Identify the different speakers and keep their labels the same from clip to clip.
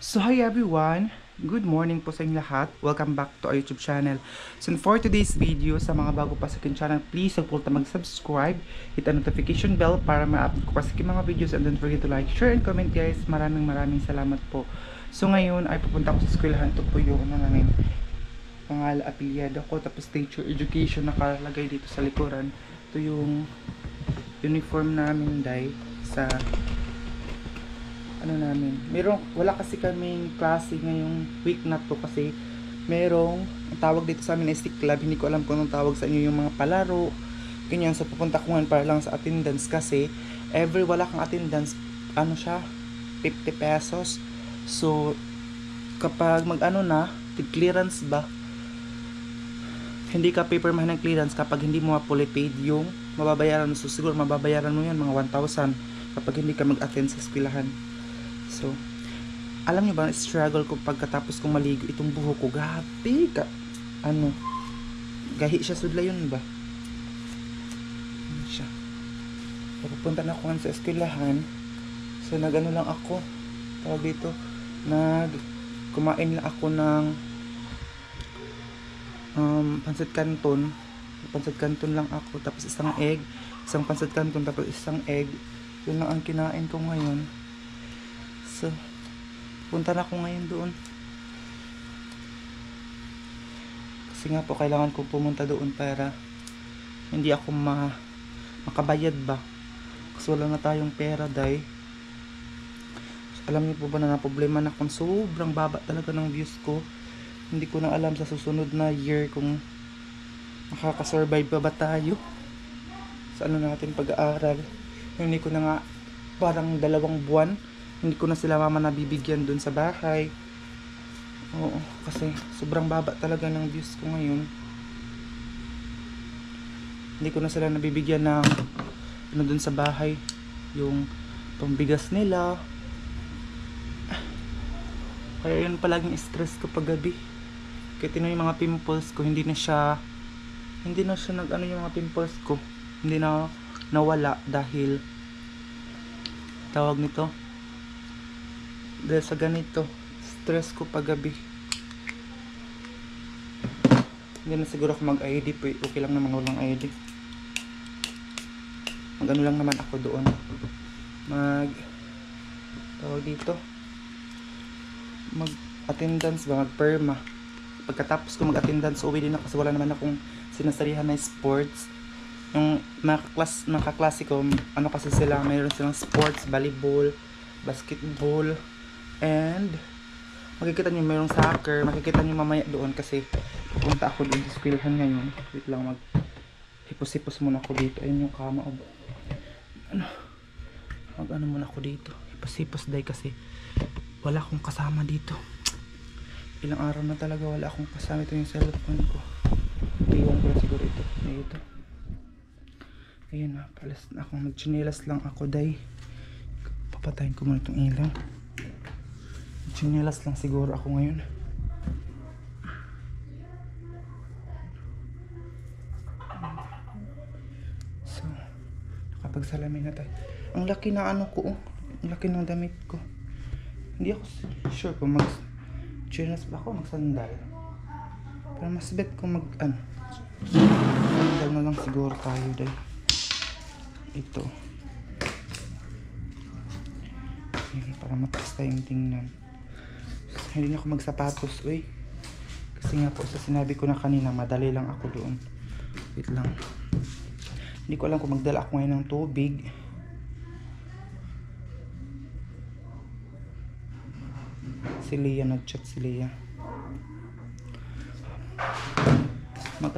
Speaker 1: So hi everyone! Good morning po sa inyong lahat. Welcome back to our YouTube channel. So for today's video, sa mga bago pa sa akin channel, please huwag po mag-subscribe, hit ang notification bell para ma-update ko pa sa aking mga videos, and don't forget to like, share, and comment guys. Maraming salamat po. So ngayon ay pupunta ko sa eskwelahan. Ito po yung namin apelyado ko, tapos teacher education nakalagay dito sa likuran. Ito yung uniform namin sa wala kasi kaming klase ngayong week na to kasi merong ang tawag dito sa amin stick club. Hindi ko alam kung anong tawag sa inyo, yung mga palaro ganyan. So pupunta ko ngayon para lang sa attendance kasi wala kang attendance, 50 pesos. So kapag clearance ba, hindi ka paperman ng clearance kapag hindi mo ma-paid yung mababayaran mo. So siguro mababayaran mo yan mga 1,000 kapag hindi ka mag-attend sa eskwelahan. So, alam niyo ba, struggle ko pagkatapos kong maligo itong buhok ko. Gabi ka. Gahi siya sudla yun ba? Siya. Pupunta na ako sa eskwelahan. So, lang ako. Tawag dito. Kumain lang ako ng pancit canton. Pancit canton lang ako. Tapos isang egg. Isang pancit canton. Tapos isang egg. Yun lang ang kinain ko ngayon. So, punta na ako ngayon doon. Kasi nga po, kailangan kong pumunta doon para hindi ako makabayad ba. Kasi wala na tayong pera, So, alam niyo po ba na problema na kung sobrang baba talaga ng views ko. Hindi ko na alam sa susunod na year kung makakasurvive pa ba tayo sa natin pag-aaral. Hindi ko na nga parang 2 buwan. Hindi ko na sila mama nabibigyan dun sa bahay. Oo, kasi sobrang baba talaga ng views ko ngayon. Hindi ko na sila nabibigyan ng dun sa bahay, yung pambigas nila. Kaya yun palaging stress ko pag gabi. Kaya yung mga pimples ko, hindi na siya yung mga pimples ko hindi na nawala dahil tawag nito, dahil sa ganito stress ko pag gabi. Hindi na siguro ako mag-ID, okay lang naman walang ID. Lang naman ako doon, tawag dito, mag-attendance ba, mag-perma. Pagkatapos ko mag-attendance, uwi din ako kasi wala naman akong sinasarihan na sports. Yung mga kaklase ko, kasi sila, mayroon silang sports, volleyball, basketball, and makikita nyo mayroong soccer. Makikita nyo mamaya doon kasi pupunta ako doon sa eskwelahan ngayon. Wait lang, hipos-hipos muna ako dito. Ayun yung kama. Muna ako dito. Hipos-hipos kasi wala akong kasama dito. Ilang araw na talaga wala akong kasama. Ito yung cellphone ko. Iwan ko na siguro ito. Ito. Ayun na, palas na ako. Magchinelas lang ako, Papatayin ko muna itong ilaw. Chinelas lang siguro ako ngayon. So, nakapagsalamin na tayo. Ang laki na ko, ang laki ng damit ko. Hindi ako sure kung mag-chinelas ba ako, mag-sandal. Pero mas bet kung sandal na lang siguro tayo, Ito. Ayan, para mataas tayong tingnan. Hindi na ako magsapatos, kasi nga po sa sinabi ko na kanina, madali lang ako doon. Wait lang, hindi ko alam kung magdala ako ngayon ng tubig. Si Leah, nag-chat si Leah. Na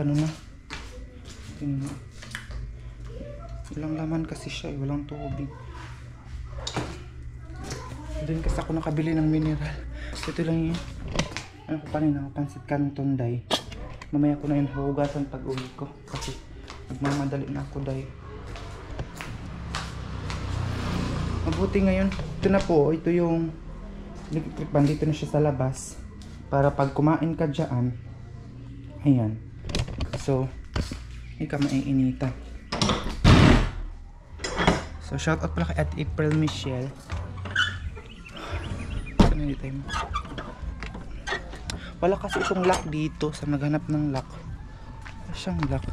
Speaker 1: walang laman kasi siya, walang tubig. Doon kasi ako nakabili ng mineral. Ito lang yun. Pancit canton, Mamaya ko na yun hugasan pag uwi ko. Kasi nagmamadali na ako, Mabuti ngayon. Ito na po. Ito yung electric fan. Dito na siya sa labas. Para pag kumain ka dyan. Ayan. So, hindi ka maiinitan. So, shoutout pala kay at April Michelle. Anytime. Wala kasi itong lock dito. Sa naghanap ng lock. Wala siyang lock.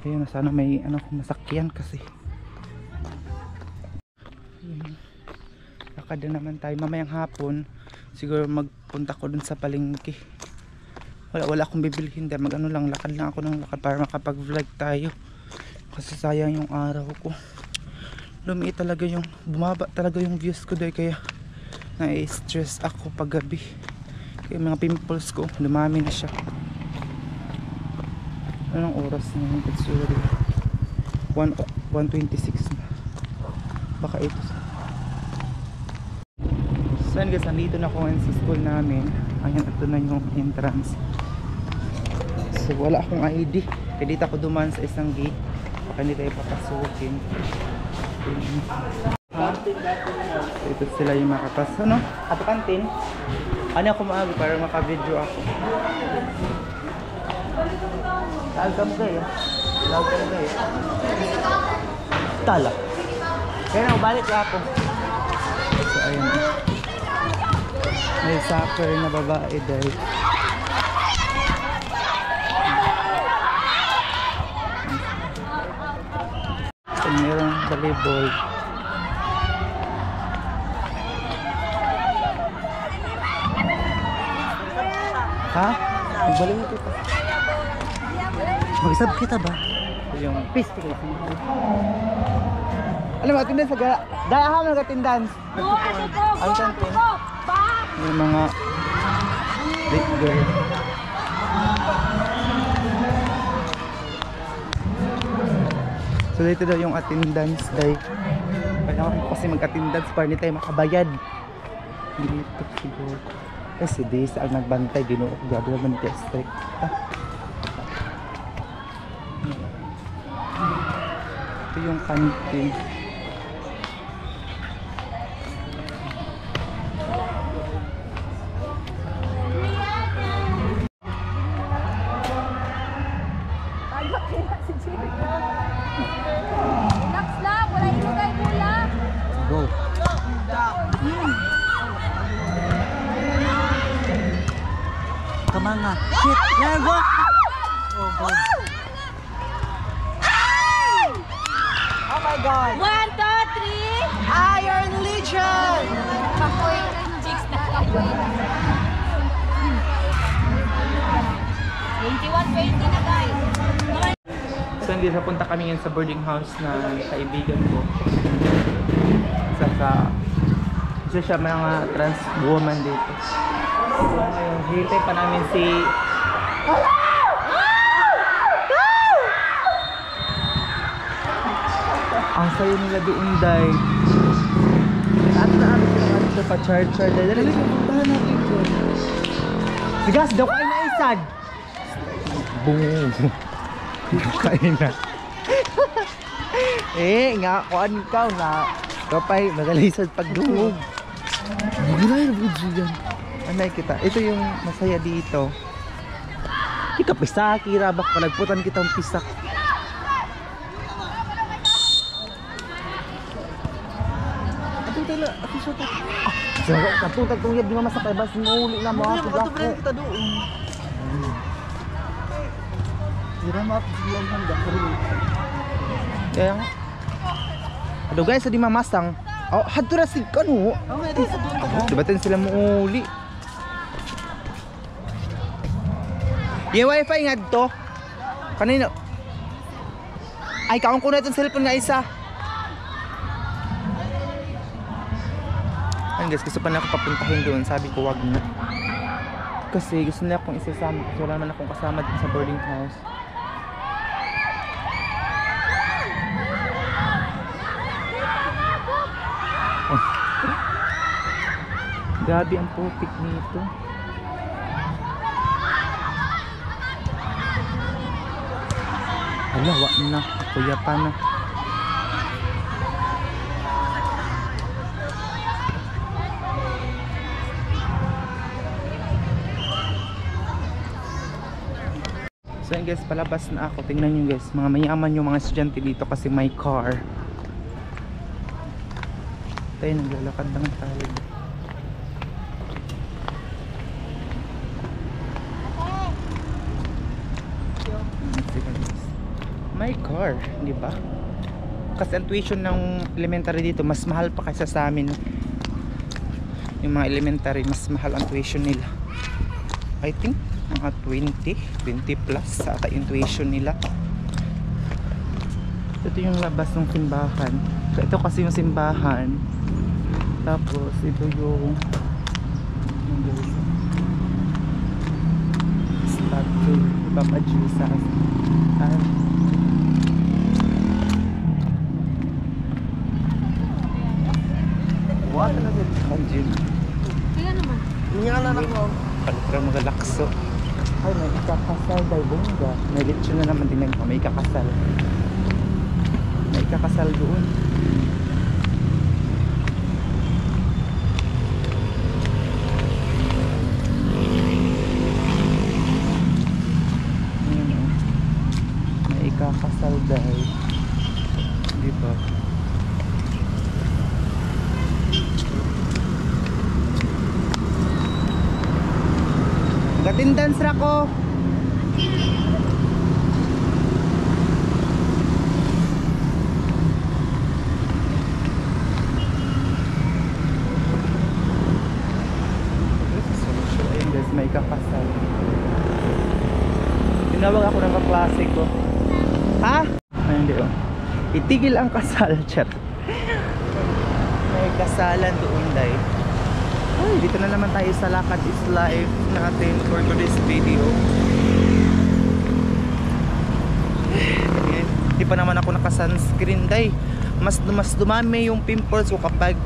Speaker 1: Ayun, sana may ano, masakyan kasi. Lakad na naman tayo. Mamayang hapon, siguro magpunta ko dun sa palengke. Wala akong bibilhin dahil mag ano lang, lakad lang ako ng lakad para makapag vlog tayo. Kasi sayang yung araw ko. Lumiit talaga yung, bumaba talaga yung views ko dahil kaya na-stress ako pag gabi. Kaya mga pimples ko, dumami na siya. Anong oras na yun? It's already 1:26 na. Baka ito. So yun guys, nandito na ako sa school namin. Ayan, ito na yung entrance. So wala akong ID. Kaya dito ako dumaan sa isang gate. Baka hindi tayo papasukin. Ito sila yung makapas. Ano? Ato kantin? Ano ako maaga para maka-video ako. Taag ka mo kayo. Taag ka mo kayo. Tala. Kaya na, balik ako. So ayun. May soccer na babae dahil. So mayroong volleyball. Ha? Nagbalik mo kita. Mag-isab kita ba? Yung pisting lang. Alam mo, attendance sa gara. Dahil ako nag-attendance. Ang kantin. Yung mga big girl. So dito daw yung attendance dahil kailangan ko kasi mag-attendance para hindi tayo makabayad. Dito siguro. Kasi di sa ang nagbantay, ginuok gabi naman kaya strict. Ito yung kantin.
Speaker 2: Relax lang, wala ilugay bola.
Speaker 1: Go. Kamanga. Shit, there go. Oh god. Oh my god.
Speaker 2: 1, 2, 3.
Speaker 1: Iron Legion.
Speaker 2: Kapoy. Jigs na kapoy. 21-20 na guys.
Speaker 1: So hindi punta kami ngayon sa boarding house na kaibigan ko. Isa siya mga trans woman dito. So ngayon, hintay pa namin si ang sayo nila doon day. At namin sila dito pa char-char day. Dali, puntahan natin ko. Sigas, daw kayo na isad. Boom. Kain na. Nga, kuan ikaw na. Kapay, magalisad pagdungog. Bugilay na budyo yan. Anay kita. Ito yung masaya dito. Ika pisaki, rabak. Palagputan kitang pisak. Atong tala, atong siya to. Atong tagtong yab, di mamasakay. Bas, muli na mga kudako. Atong kita doon. Tira mapisilang handa. Kaya nga. Aduh guys, di mamasang. Oh, hadto ra sig kanu. Dibatin sila mo uli. Yung wifi nga dito. Kanino? Ay, kaon ko na itong cellphone nga isa. Ayun guys, gusto pa na ako papuntahin doon. Sabi ko wag na. Kasi gusto nila akong isasama. Kasi wala naman akong kasama din sa boarding house. Grabe ang putik nito. Ala, wak na. Kuya pa na. So yun guys, palabas na ako. Tingnan nyo guys, mga mayaman yung mga estudyante dito kasi may car. Tayo naglalakad lang tayo. my car, di ba? Kasi ang tuition ng elementary dito mas mahal pa kaysa sa amin. Yung mga elementary mas mahal ang tuition nila. I think mga 20 plus ata yung tuition nila. Ito yung labas ng simbahan. Ito kasi yung simbahan. Tapos ito yung statue ni Papa Jesus. What na din gym?
Speaker 2: Kaya naman.
Speaker 3: Nga na ako.
Speaker 1: Palitra magalakso. Ay, may ikakasal daw bongga. May lechon na naman din ng may ikakasal. May ikakasal doon. May ikakasal daw. Diba? Gatindans ra ko. Ayun guys, may kakasal. Tinawag ako ng kaklase ko. Ha? Ay, hindi oh. Itigil ang kasal, chat. May kasalan doon dahil. Ay, dito na naman tayo sa Lakad is Life natin for today's video. Hindi pa naman ako naka-sunscreen day. Mas dumami yung pimples ko kapag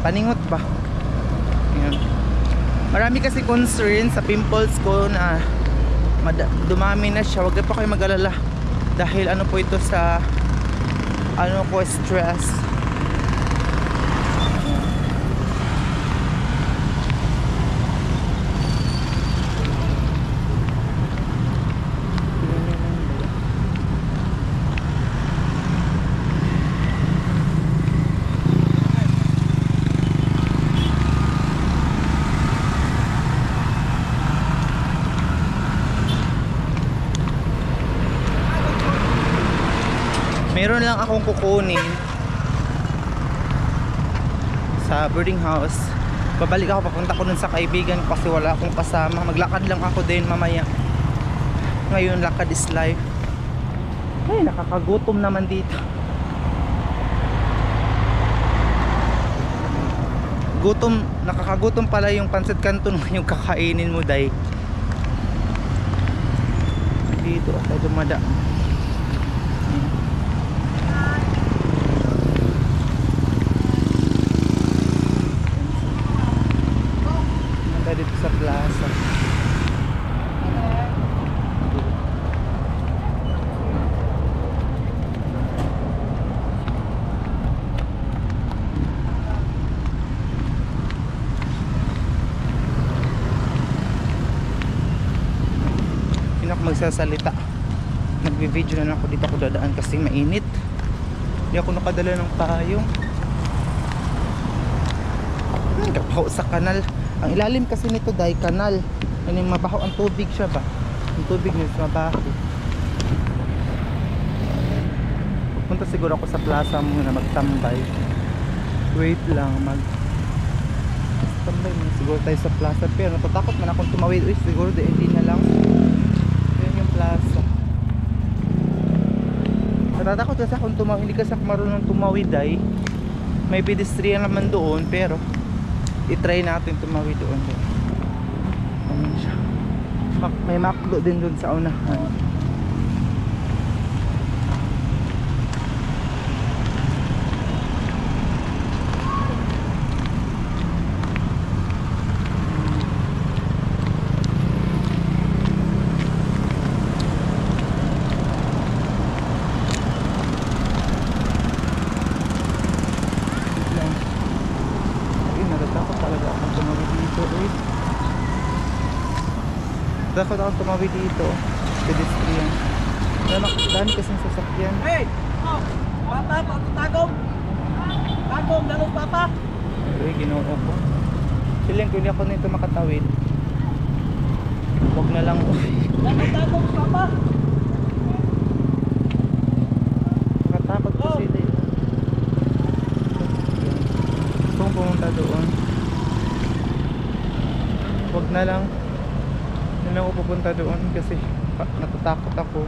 Speaker 1: paningot ba. Ayan. Marami kasi concern sa pimples ko na dumami na siya. Huwag pa kayo mag-alala. Dahil ano po ito sa stress. Meron lang akong kukunin sa boarding house. Babalik ako, papunta ko nun sa kaibigan ko kasi wala akong kasama. Maglakad lang ako din mamaya. Ngayon lakad is life. Ay, nakakagutom naman dito. Nakakagutom pala yung pancit canton yung kakainin mo, day. Dito ako dumada. Dito sa plaza. Pinak magsasalita. Nagvi-video na lang ako dito, ako dadaan kasi mainit. Hindi ako nakadala ng payong. Kapaho sa kanal. Ang ilalim kasi nito dahil kanal. Ano yung mabaho ang tubig siya ba? Ang tubig nito mabaho. Punta siguro ako sa plaza muna magtambay. Wait lang, tambay muna siguro tayo sa plaza. Pero natatakot man akong tumawid. Uy, siguro hindi na lang. Yan yung plaza. Natatakot kasi akong tumawid. Hindi kasi ako marunong tumawid ay. May pedestrian naman doon pero i-try natin tumawid doon. May makdo din doon sa unahan. Takot ako tumawid dito. Pedestrian. Dami kasing sasakyan.
Speaker 3: Hey! Papa, tagom! Tagom, dalong papa!
Speaker 1: Uy, ginoo ko. Siling kung hindi ako nito makatawid. Huwag na lang.
Speaker 3: Dalong tagom, papa!
Speaker 1: wag na lang. Hindi ako pupunta doon kasi natatakot ako.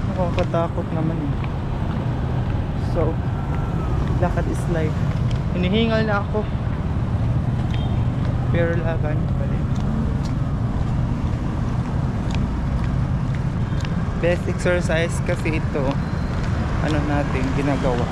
Speaker 1: Nakakatakot naman eh. So, lakad is life. Hinihingal na ako. Pero laban pa rin. Best exercise kasi ito, ano natin ginagawa.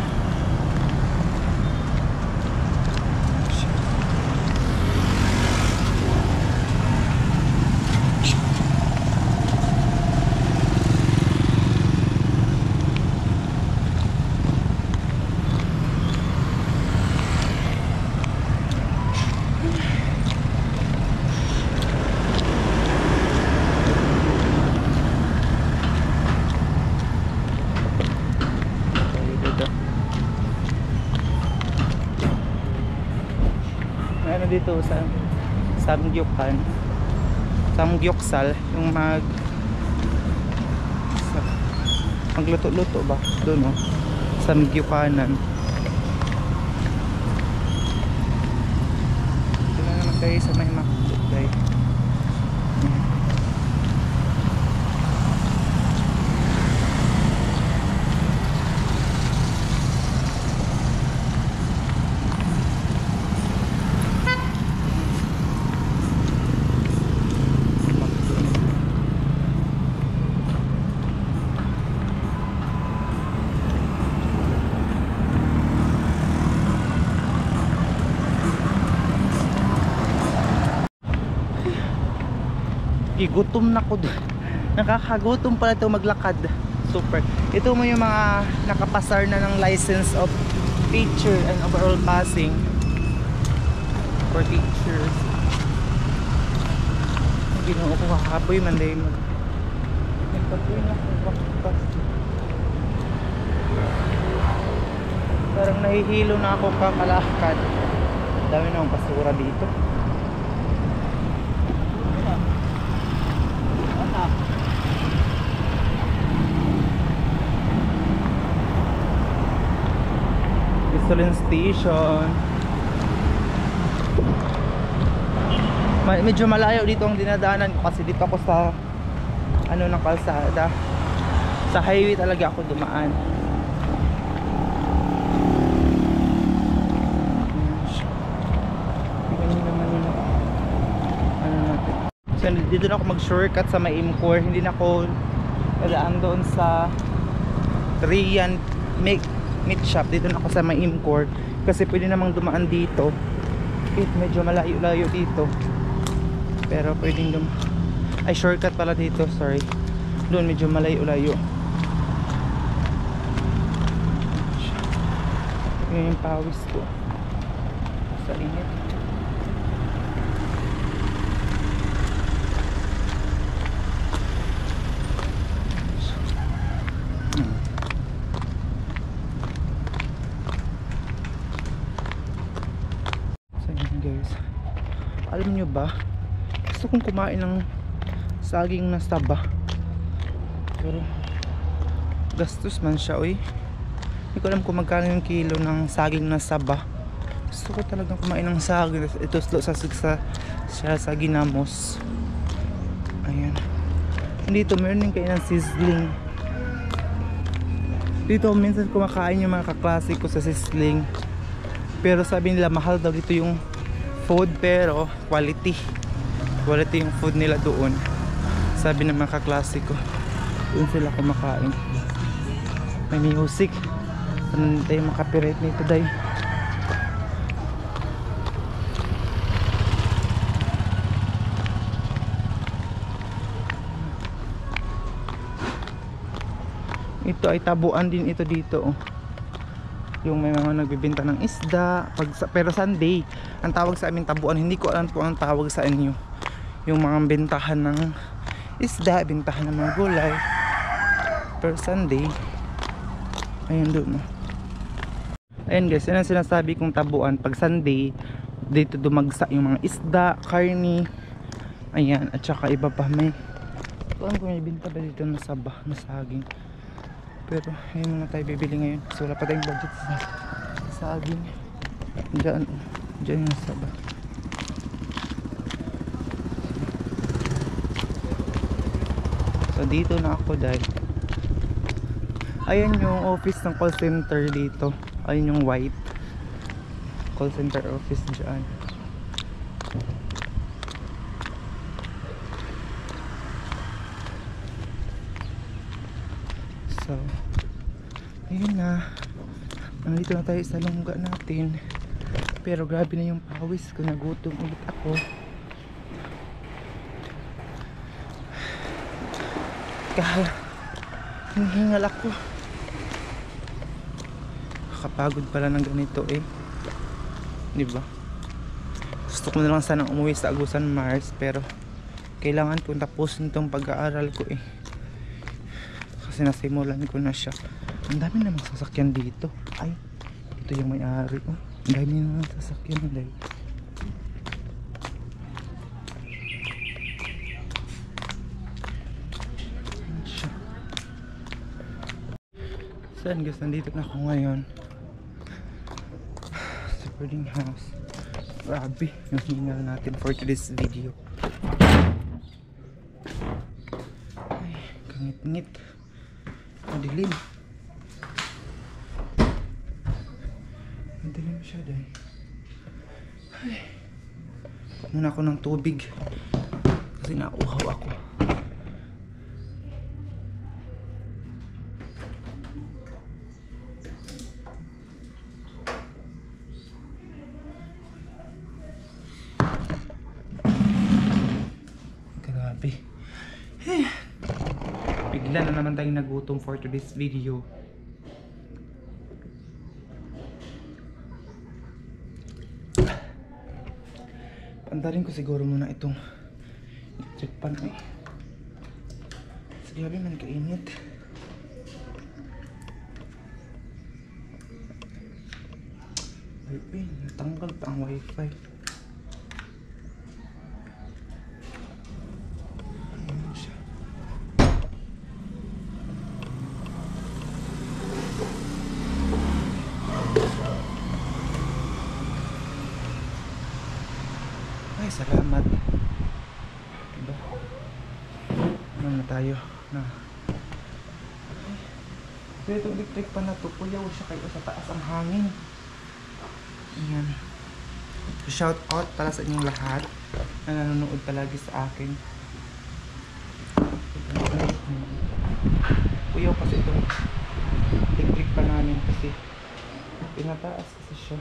Speaker 1: Ano dito sa Samgyuksal yung magluto-luto ba doon oh, Samgyukanan. Ito na naman tayo sa may makutay. Gutom na ko. Nakakagutom pala ito maglakad. Super. Ito mo yung mga nakapasar na ng license of teacher and overall passing for teachers. Ginoo ko kakapoy man dahil nagpapoy na ako. Parang nahihilo na ako kakalakad. Dami na akong basura dito. Gasoline station. Medyo malayo dito ang dinadaanan ko kasi dito ako sa ano ng kalsada. Sa highway talaga ako dumaan. Tingnan naman yun. Ano natin. So dito na ako mag-shortcut sa may Imcor. Hindi na ako dadaan doon sa Rian meat shop. Dito na ako sa may Imcor kasi pwede namang dumaan dito. Medyo malayo-layo dito. Pero pwedeng ay shortcut pala dito, sorry. Doon medyo malayo-layo. Yun yung pawis ko sa init. So yun guys, alam nyo ba, gusto kong kumain ng saging na saba pero gastos man siya oy. Hindi ko alam kung magkano yung kilo ng saging na saba. Gusto ko talagang kumain ng saging. Ito sa Ginamos. Ayan. Dito meron din kayo ng sizzling. Dito minsan kumakain yung mga kaklase ko sa sizzling. Pero sabi nila mahal daw dito yung food pero quality. Quality yung food nila doon. Sabi ng mga kaklase ko. Doon sila kumakain. May music. Ano tayo makapirate nito day. Ito ay tabuan din ito dito oh. Yung may mga nagbibenta ng isda pero Sunday ang tawag sa amin tabuan. Hindi ko alam kung ang tawag sa inyo yung mga bentahan ng isda, bentahan ng mga gulay pero Sunday. Ayun doon oh. Ayan guys, yun ang sinasabi kong tabuan. Pag Sunday, dito dumagsa yung mga isda, karni. Ayan, at saka iba pa may kung may binta ba dito na saba, na saging. Pero ayun muna tayo bibili ngayon kasi wala pa tayong budget sa saging. Diyan Diyan yung saba. So dito na ako dahil ayan yung office ng call center dito. Ayun yung white call center office dyan. So ayun na, nandito na tayo sa lungga natin. Pero grabe na yung pawis ko, nagutom ulit ako. Hinihingal ako. Kapagod pala ng ganito eh, diba? Gusto ko na lang sanang umuwi sa Agusan Mars, pero kailangan kong tapusin tong pag-aaral ko eh, kasi nasimulan ko na siya. Ang dami namang sasakyan dito. Ay, ito yung may-ari oh. Ang dami namang sasakyan dahil saan guys, nandito na ako ngayon sa boarding house. Grabe yung hingal natin for today's video. Ay, kangit-ngit, madilim siya dahil ay, muna ako ng tubig kasi nauhaw ako. Bigla na naman tayong nagutom for today's video. Pantarin ko siguro muna itong electric pan eh. Sige, man kainit. Ay, natanggal pa ang wifi. Ay, salamat. Diba? Ano na tayo na so itong electric pan na to, puyaw siya kayo sa taas ang hangin. Ayan. So, shout out pala sa inyong lahat na nanonood palagi sa akin. Puyaw kasi itong electric pan namin kasi pinataas kasi siya.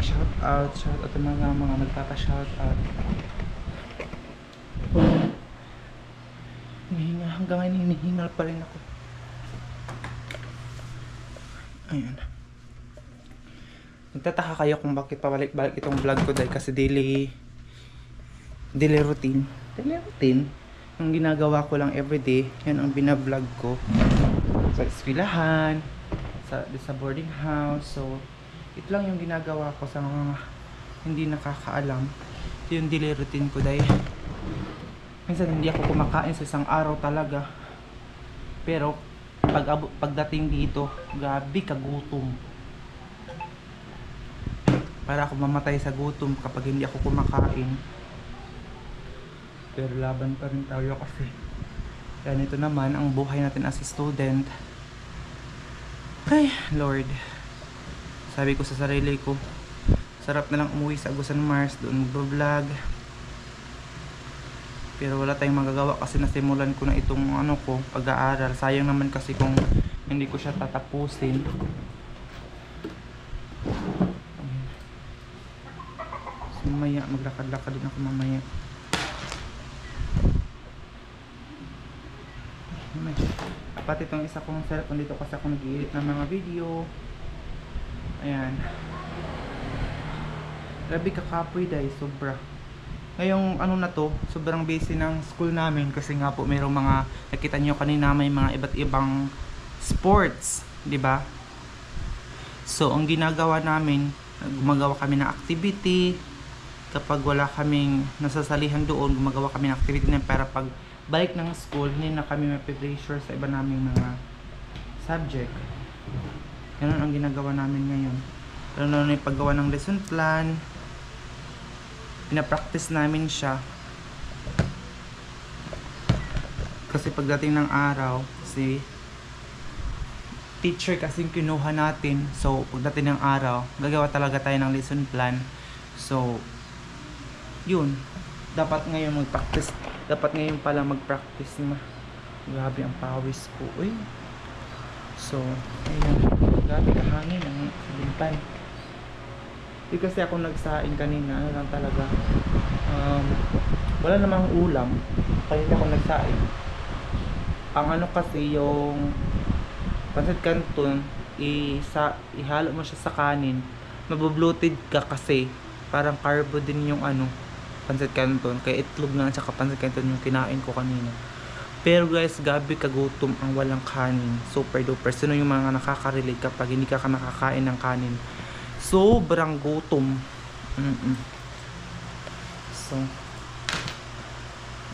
Speaker 1: Shout out sa mga nagpapa-shout out. Hanggang ngayon hinihingal pa rin ako. Ayan. Nagtataka kayo kung bakit pabalik-balik itong vlog ko dahil kasi daily routine. Ang ginagawa ko lang everyday, yan ang binablog ko. Sa eskwelahan, sa boarding house. So ito lang yung ginagawa ko sa mga hindi nakakaalam. Ito yung daily routine ko dahil minsan hindi ako kumakain sa isang araw talaga. Pero pagdating dito, grabe kagutom. Para ako mamatay sa gutom kapag hindi ako kumakain. Pero laban pa rin tayo kasi yan, ito naman ang buhay natin as a student. Ay, Lord. Sabi ko sa sarili ko, sarap na lang umuwi sa Agusan Mars, doon mag-vlog. Pero wala tayong magagawa kasi nasimulan ko na itong pag-aaral. Sayang naman kasi kung hindi ko siya tatapusin. So, mamaya, maglakad-lakad din ako mamaya. Pati itong isa kong cellphone dito kasi ako nag-i-edit ng mga video. Ayan. Grabe kakapoy dahil sobra. Ngayong na to, sobrang busy ng school namin kasi nga po mayroong mga, nakita nyo kanina may mga iba't ibang sports, di ba? So ang ginagawa namin, gumagawa kami ng activity. Kapag wala kaming nasasalihan doon, gumagawa kami ng activity na para pag balik ng school, hindi na kami may pressure sa iba naming mga subject. Ganun ang ginagawa namin ngayon. Lalo na yung paggawa ng lesson plan. Pinapractice namin siya. Kasi pagdating ng araw, kasi teacher kasing kinuha natin. So, pagdating ng araw, gagawa talaga tayo ng lesson plan. So, yun. Dapat ngayon mag-practice. Dapat ngayon pala mag-practice na. Grabe ang pawis ko. Uy. So, ayun. Grabe kahangin ang limpay. Di kasi ako nagsain kanina. Ano lang talaga. Wala namang ulam. Kaya hindi ako nagsain. Ang ano kasi yung pancit canton, ihalo mo siya sa kanin. Mabubloated ka kasi. Parang carbo din yung ano, pancit canton. Kaya itlog na at saka pancit canton yung kinain ko kanina. Pero guys, gabi kagutom ang walang kanin. Super duper. Sino yung mga nakaka-relate kapag hindi ka nakakain ng kanin? Sobrang gutom. So,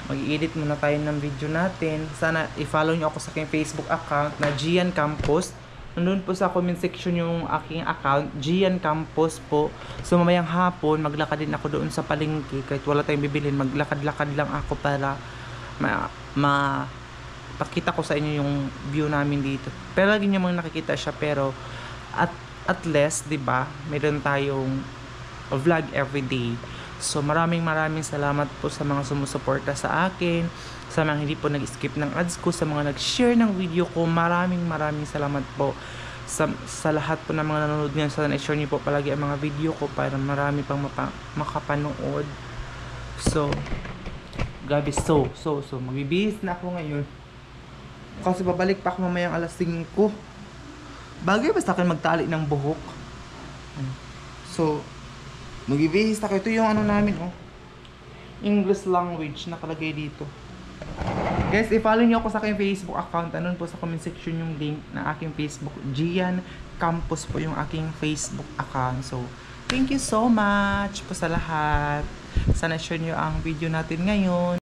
Speaker 1: mag-i-edit muna tayo ng video natin. Sana i-follow nyo ako sa aking Facebook account na Gian Campos. Nandun po sa comment section yung aking account, Gian Campos po. So mamayang hapon, maglakad din ako doon sa palengke. Kahit wala tayong bibilin, maglakad-lakad lang ako para pakita ko sa inyo yung view namin dito. Pero lagi nyo mga nakikita siya, pero at least, 'di ba? Meron tayong vlog everyday. So maraming salamat po sa mga sumusuporta sa akin, sa mga hindi po nag-skip ng ads ko, sa mga nag-share ng video ko. Maraming salamat po sa lahat po ng mga nanonood ngayon. Sana i-share niyo po palagi ang mga video ko para marami pang makapanood. So grabe, so magbibihis na ako ngayon. Kasi babalik pa ako mamayang alas 5. Bagay ba sa akin magtali ng buhok? So, magbibihis na kayo. Ito yung ano namin, oh. English language nakalagay dito. Guys, i-follow nyo ako sa aking Facebook account. Anon po sa comment section yung link na aking Facebook. Gian Campos po yung aking Facebook account. So, thank you so much po sa lahat. Sana share nyo ang video natin ngayon.